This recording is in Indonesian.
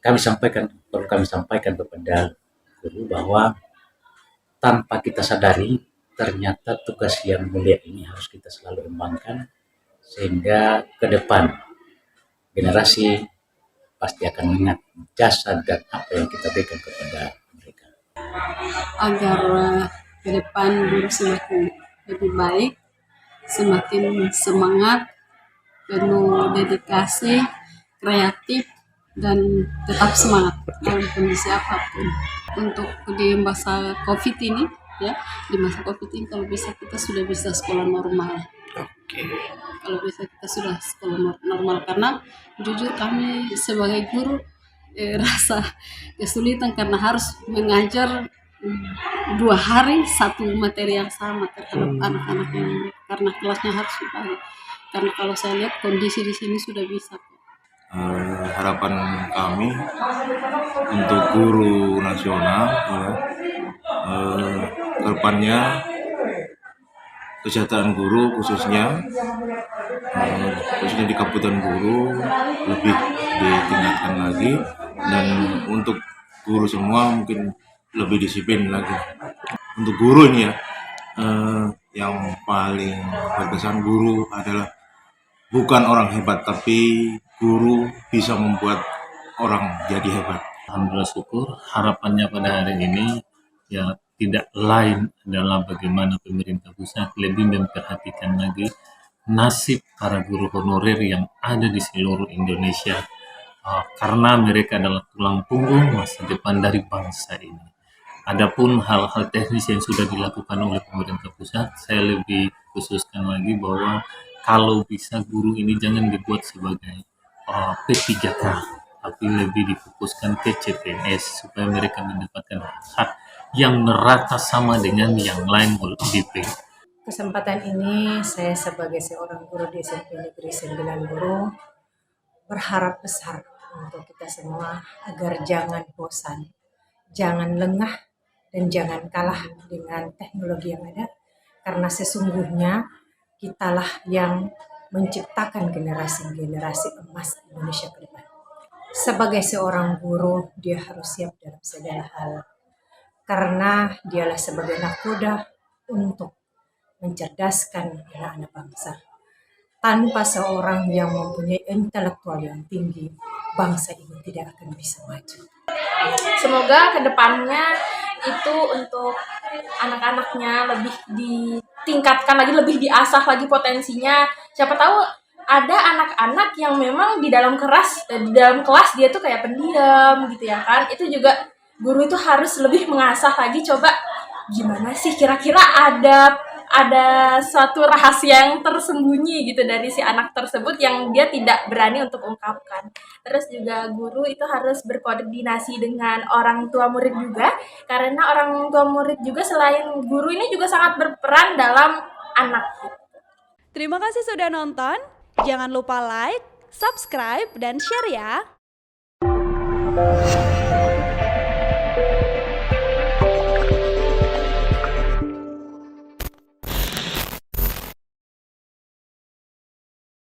perlu kami sampaikan kepada guru bahwa tanpa kita sadari ternyata tugas yang mulia ini harus kita selalu embangkan sehingga ke depan generasi pasti akan mengingat jasa dan apa yang kita berikan kepada mereka. Agar ke depan guru semakin lebih baik, semakin semangat, penuh dedikasi, kreatif, dan tetap semangat dalam kondisi apapun. Untuk di masa COVID ini, di masa COVID ini kalau bisa kita sudah bisa sekolah normal. Kalau bisa kita sudah sekolah normal, karena jujur kami sebagai guru rasa kesulitan karena harus mengajar 2 hari satu materi yang sama terhadap anak-anak yang karena kelasnya harus dibagi. Karena kalau saya lihat kondisi di sini sudah bisa. Harapan kami untuk guru nasional kedepannya kesejahteraan guru khususnya di Kabupaten Guru lebih ditingkatkan lagi, dan untuk guru semua mungkin lebih disiplin lagi. Untuk guru ini yang paling berkesan, guru adalah bukan orang hebat, tapi guru bisa membuat orang jadi hebat. Alhamdulillah syukur, harapannya pada hari ini ya tidak lain adalah bagaimana pemerintah pusat lebih memperhatikan lagi nasib para guru honorer yang ada di seluruh Indonesia, karena mereka adalah tulang punggung masa depan dari bangsa ini. Adapun hal-hal teknis yang sudah dilakukan oleh pemerintah pusat, saya lebih khususkan lagi bahwa kalau bisa guru ini jangan dibuat sebagai P3K, tapi lebih difokuskan ke CPNS supaya mereka mendapatkan hak yang merata sama dengan yang lain di Kesempatan ini saya sebagai seorang guru di SMP Negeri 9 Guru berharap besar untuk kita semua agar jangan bosan, jangan lengah, dan jangan kalah dengan teknologi yang ada, karena sesungguhnya kitalah yang menciptakan generasi-generasi emas Indonesia ke depan. Sebagai seorang guru, dia harus siap dalam segala hal, karena dialah sebagai nakoda untuk mencerdaskan anak-anak bangsa. Tanpa seorang yang mempunyai intelektual yang tinggi, bangsa ini tidak akan bisa maju. Semoga kedepannya itu untuk anak-anaknya lebih ditingkatkan lagi, lebih diasah lagi potensinya. Siapa tahu ada anak-anak yang memang di dalam kelas dia tuh kayak pendiam gitu ya kan. Itu juga guru itu harus lebih mengasah lagi, coba gimana sih kira-kira ada suatu rahasia yang tersembunyi gitu dari si anak tersebut yang dia tidak berani untuk ungkapkan. Terus juga guru itu harus berkoordinasi dengan orang tua murid juga, karena orang tua murid juga selain guru ini juga sangat berperan dalam anak. Terima kasih sudah nonton. Jangan lupa like, subscribe, dan share ya.